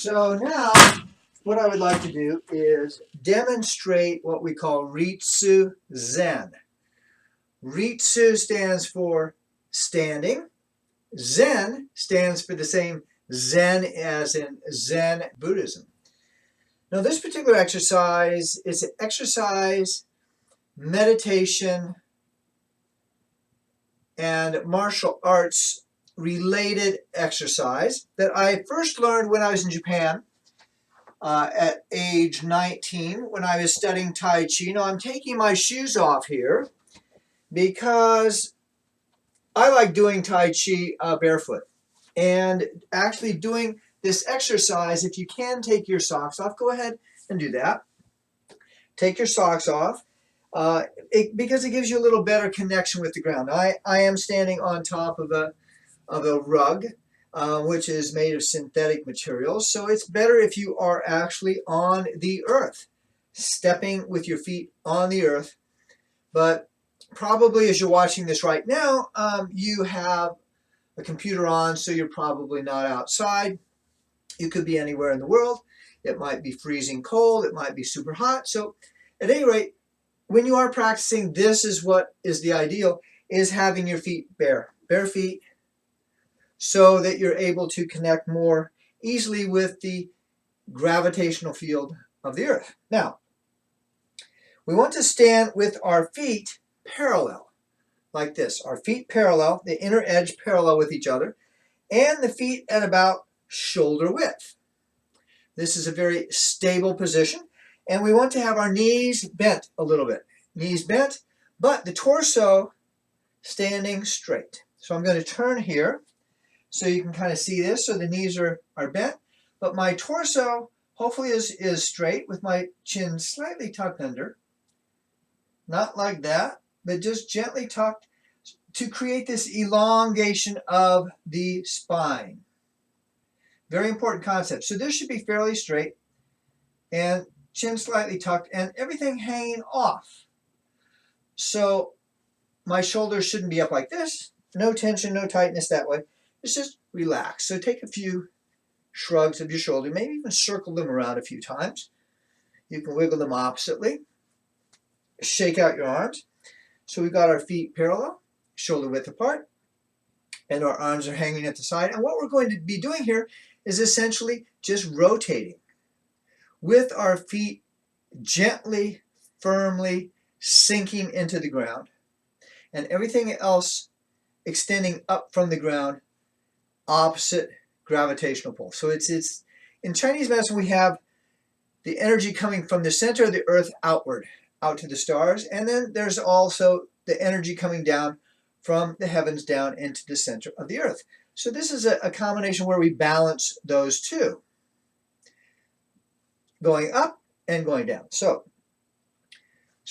So now what I would like to do is demonstrate what we call Ritsuzen. Ritsu stands for standing. Zen stands for the same Zen as in Zen Buddhism. Now this particular exercise is an exercise, meditation, and martial arts related exercise that I first learned when I was in Japan at age 19 when I was studying Tai Chi. Now I'm taking my shoes off here because I like doing Tai Chi barefoot. And actually doing this exercise, if you can take your socks off, go ahead and do that. Take your socks off because it gives you a little better connection with the ground. I am standing on top of a rug, which is made of synthetic materials. So it's better if you are actually on the earth, stepping with your feet on the earth. But probably as you're watching this right now, you have a computer on, so you're probably not outside. You could be anywhere in the world. It might be freezing cold. It might be super hot. So at any rate, when you are practicing, this is what is the ideal, is having your feet bare feet, so that you're able to connect more easily with the gravitational field of the earth. Now, we want to stand with our feet parallel, like this. Our feet parallel, the inner edge parallel with each other, and the feet at about shoulder width. This is a very stable position, and we want to have our knees bent a little bit. Knees bent, but the torso standing straight. So I'm going to turn here so you can kind of see this. So the knees are bent, but my torso hopefully is straight with my chin slightly tucked under. Not like that, but just gently tucked to create this elongation of the spine. Very important concept. So this should be fairly straight and chin slightly tucked and everything hanging off. So my shoulders shouldn't be up like this. No tension, no tightness that way. It's just relaxed. So take a few shrugs of your shoulder, maybe even circle them around a few times. You can wiggle them oppositely. Shake out your arms. So we've got our feet parallel, shoulder width apart, and our arms are hanging at the side. And what we're going to be doing here is essentially just rotating with our feet gently, firmly sinking into the ground, and everything else extending up from the ground, opposite gravitational pull. So it's in Chinese medicine, we have the energy coming from the center of the earth outward, out to the stars, and then there's also the energy coming down from the heavens down into the center of the earth. So this is a combination where we balance those two, going up and going down. So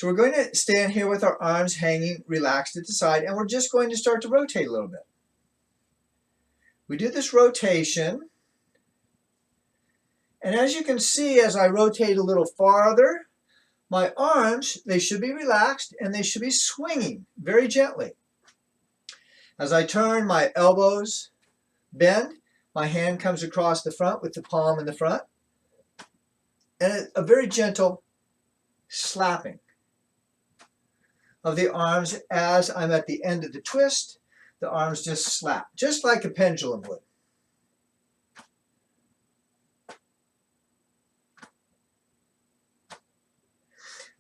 we're going to stand here with our arms hanging relaxed at the side, and we're just going to start to rotate a little bit. We do this rotation, and as you can see, as I rotate a little farther, my arms, they should be relaxed and they should be swinging very gently. As I turn, my elbows bend, my hand comes across the front with the palm in the front, and a very gentle slapping of the arms as I'm at the end of the twist. The arms just slap, just like a pendulum would.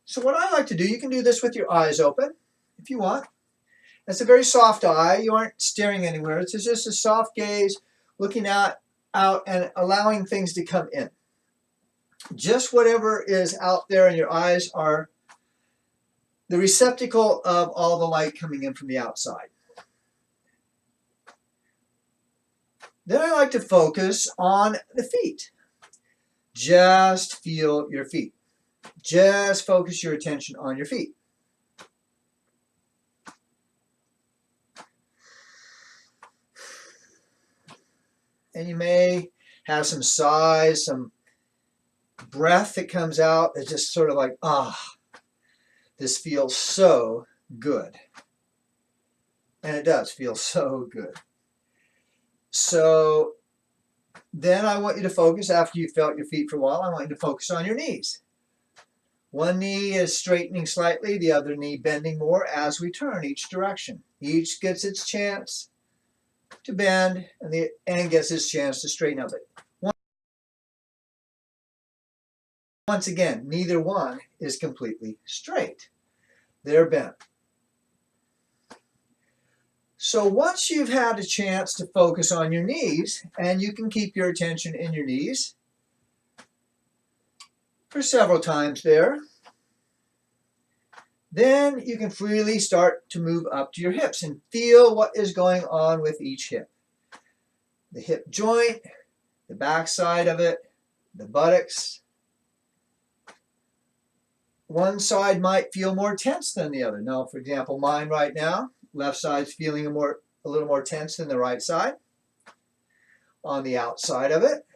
So what I like to do, you can do this with your eyes open if you want. It's a very soft eye. You aren't staring anywhere. It's just a soft gaze, looking out and allowing things to come in. Just whatever is out there, and your eyes are the receptacle of all the light coming in from the outside. Then I like to focus on the feet. Just feel your feet. Just focus your attention on your feet. And you may have some sighs, some breath that comes out. It's just sort of like, this feels so good. And it does feel so good. So Then I want you to focus, after you've felt your feet for a while, I want you to focus on your knees. One knee is straightening slightly, the other knee bending more as we turn each direction. Each gets its chance to bend and gets its chance to straighten up. Once again, neither one is completely straight. They're bent. So once you've had a chance to focus on your knees, and you can keep your attention in your knees for several times there, then you can freely start to move up to your hips and feel what is going on with each hip. The hip joint, the back side of it, the buttocks. One side might feel more tense than the other. Now, for example, mine right now, left side's feeling a little more tense than the right side. On the outside of it.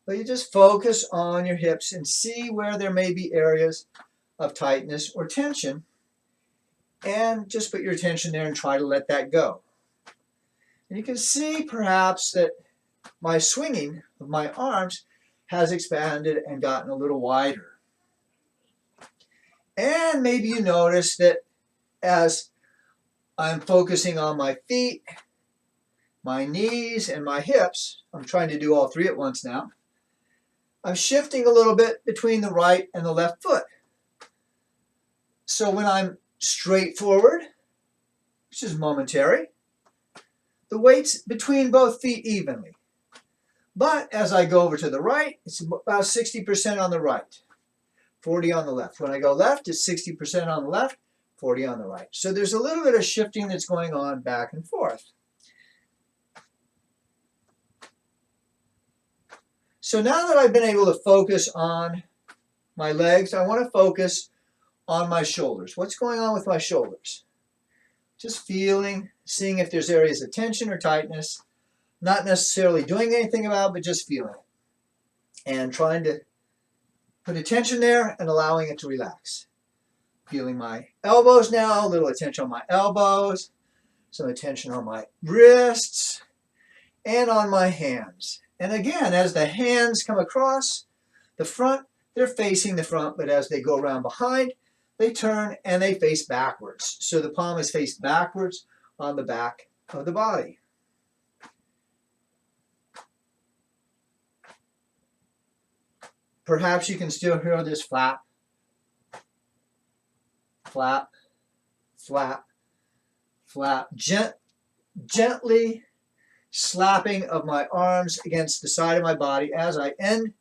But you just focus on your hips and see where there may be areas of tightness or tension. And just put your attention there and try to let that go. And you can see perhaps that my swinging of my arms has expanded and gotten a little wider. And maybe you notice that as I'm focusing on my feet, my knees, and my hips, I'm trying to do all three at once now, I'm shifting a little bit between the right and the left foot. So when I'm straight forward, which is momentary, the weight's between both feet evenly. But as I go over to the right, it's about 60% on the right, 40 on the left. When I go left, it's 60% on the left, 40 on the right. So there's a little bit of shifting that's going on back and forth. So now that I've been able to focus on my legs, I want to focus on my shoulders. What's going on with my shoulders? Just feeling, seeing if there's areas of tension or tightness, not necessarily doing anything about it, but just feeling it. And trying to put attention there and allowing it to relax. Feeling my elbows now, a little attention on my elbows, some attention on my wrists, and on my hands. And again, as the hands come across the front, they're facing the front, but as they go around behind, they turn and they face backwards. So the palm is faced backwards on the back of the body. Perhaps you can still hear this flap, flap, flap, flap. Gently slapping of my arms against the side of my body as I end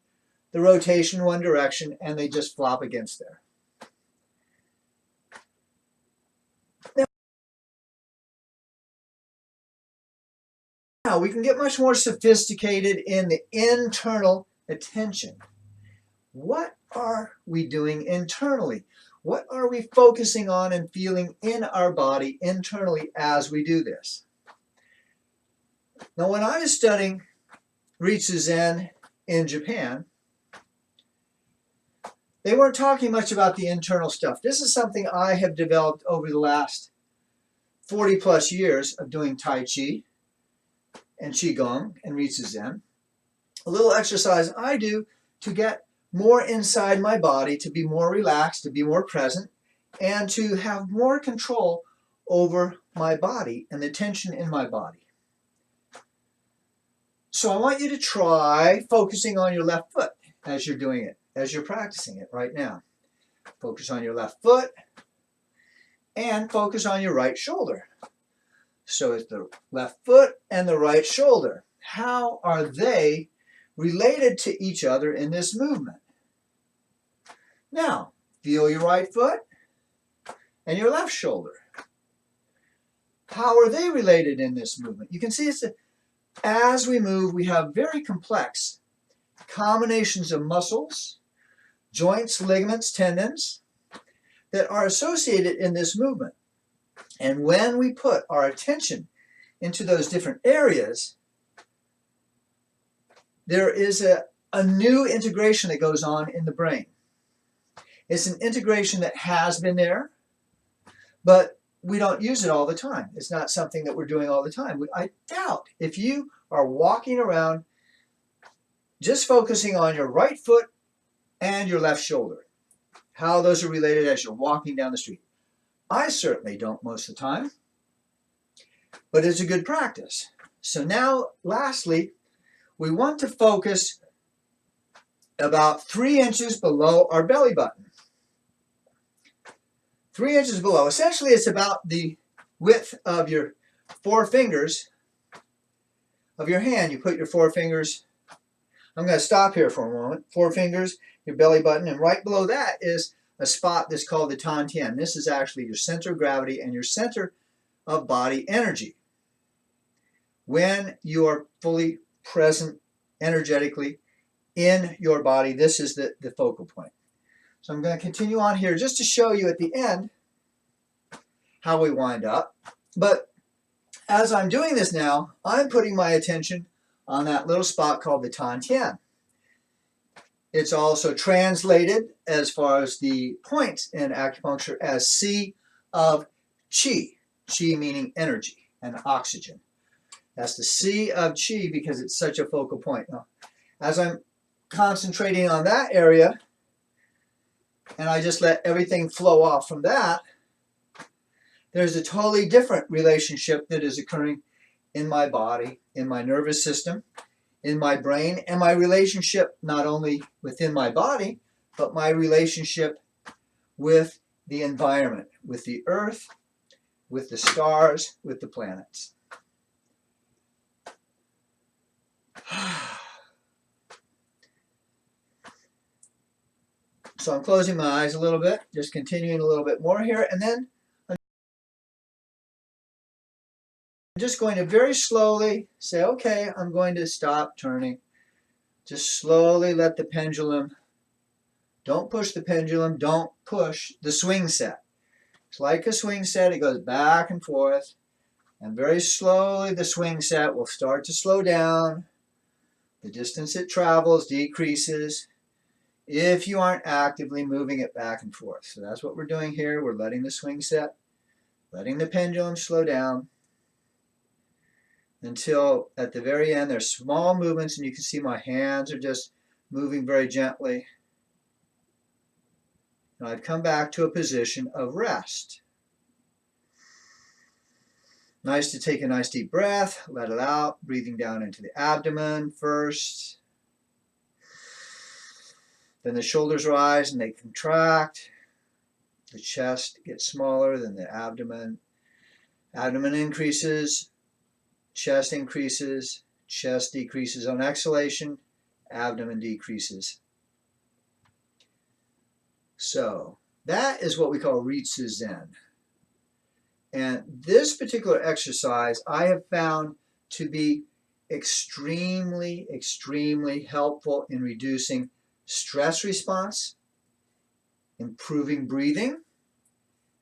the rotation one direction and they just flop against there. Now we can get much more sophisticated in the internal attention. What are we doing internally? What are we focusing on and feeling in our body internally as we do this? Now, when I was studying Ritsuzen in Japan, they weren't talking much about the internal stuff. This is something I have developed over the last 40 plus years of doing Tai Chi and Qigong and Ritsuzen. A little exercise I do to get more inside my body, to be more relaxed, to be more present, and to have more control over my body and the tension in my body. So I want you to try focusing on your left foot as you're doing it, as you're practicing it right now. Focus on your left foot and focus on your right shoulder. So it's the left foot and the right shoulder. How are they related to each other in this movement? Now, feel your right foot and your left shoulder. How are they related in this movement? You can see as we move, we have very complex combinations of muscles, joints, ligaments, tendons that are associated in this movement. And when we put our attention into those different areas, there is a new integration that goes on in the brain. It's an integration that has been there, but we don't use it all the time. It's not something that we're doing all the time. I doubt if you are walking around just focusing on your right foot and your left shoulder, how those are related as you're walking down the street. I certainly don't most of the time, but it's a good practice. So now, lastly, we want to focus about 3 inches below our belly button. 3 inches below. Essentially, it's about the width of your 4 fingers of your hand. You put your 4 fingers, I'm going to stop here for a moment, 4 fingers, your belly button, and right below that is a spot that's called the Tantian. This is actually your center of gravity and your center of body energy. When you are fully present energetically in your body, this is the focal point. So I'm going to continue on here just to show you at the end how we wind up. But as I'm doing this now, I'm putting my attention on that little spot called the Tantian. It's also translated as far as the points in acupuncture as C of Qi. Qi meaning energy and oxygen. That's the C of Qi because it's such a focal point. Now, as I'm concentrating on that area, and I just let everything flow off from that, there's a totally different relationship that is occurring in my body, in my nervous system, in my brain, and my relationship not only within my body, but my relationship with the environment, with the earth, with the stars, with the planets. So I'm closing my eyes a little bit, just continuing a little bit more here, and then I'm just going to very slowly say, okay, I'm going to stop turning. Just slowly let the pendulum, don't push the pendulum, don't push the swing set. It's like a swing set, it goes back and forth, and very slowly the swing set will start to slow down. The distance it travels decreases if you aren't actively moving it back and forth. So that's what we're doing here. We're letting the swing set, letting the pendulum slow down until at the very end there's small movements and you can see my hands are just moving very gently. And I've come back to a position of rest. Nice to take a nice deep breath, let it out, breathing down into the abdomen first. Then the shoulders rise and they contract. The chest gets smaller than the abdomen. Abdomen increases, chest increases, chest decreases on exhalation, abdomen decreases. So that is what we call Ritsuzen. And this particular exercise I have found to be extremely, extremely helpful in reducing stress response, improving breathing,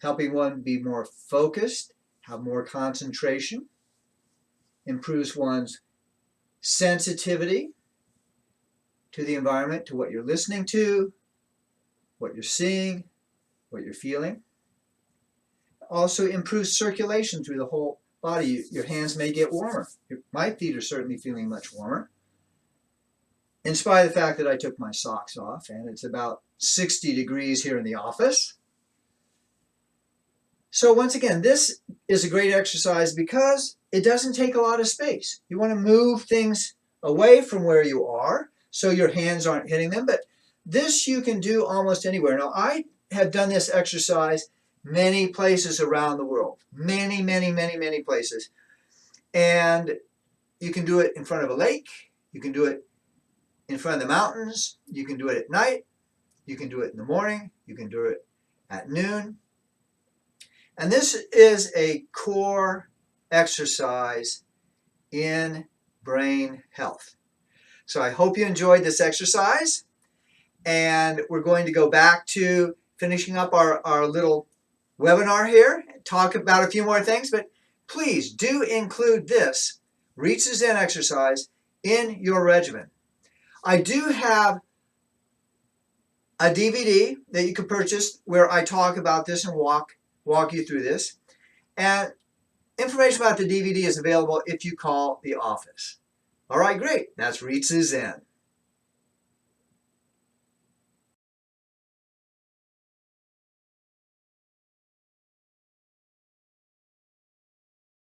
helping one be more focused, have more concentration, improves one's sensitivity to the environment, to what you're listening to, what you're seeing, what you're feeling. Also improves circulation through the whole body. Your hands may get warmer. My feet are certainly feeling much warmer. In spite of the fact that I took my socks off and it's about 60 degrees here in the office. So once again, this is a great exercise because it doesn't take a lot of space. You want to move things away from where you are so your hands aren't hitting them, but this you can do almost anywhere. Now, I have done this exercise many places around the world. Many, many, many, many places. And you can do it in front of a lake. You can do it in front of the mountains. You can do it at night. You can do it in the morning. You can do it at noon. And this is a core exercise in brain health. So I hope you enjoyed this exercise. And we're going to go back to finishing up our little webinar here, talk about a few more things, but please do include this Ritsuzen exercise in your regimen. I do have a DVD that you can purchase where I talk about this and walk you through this. And information about the DVD is available if you call the office. All right, great. That's Ritsuzen.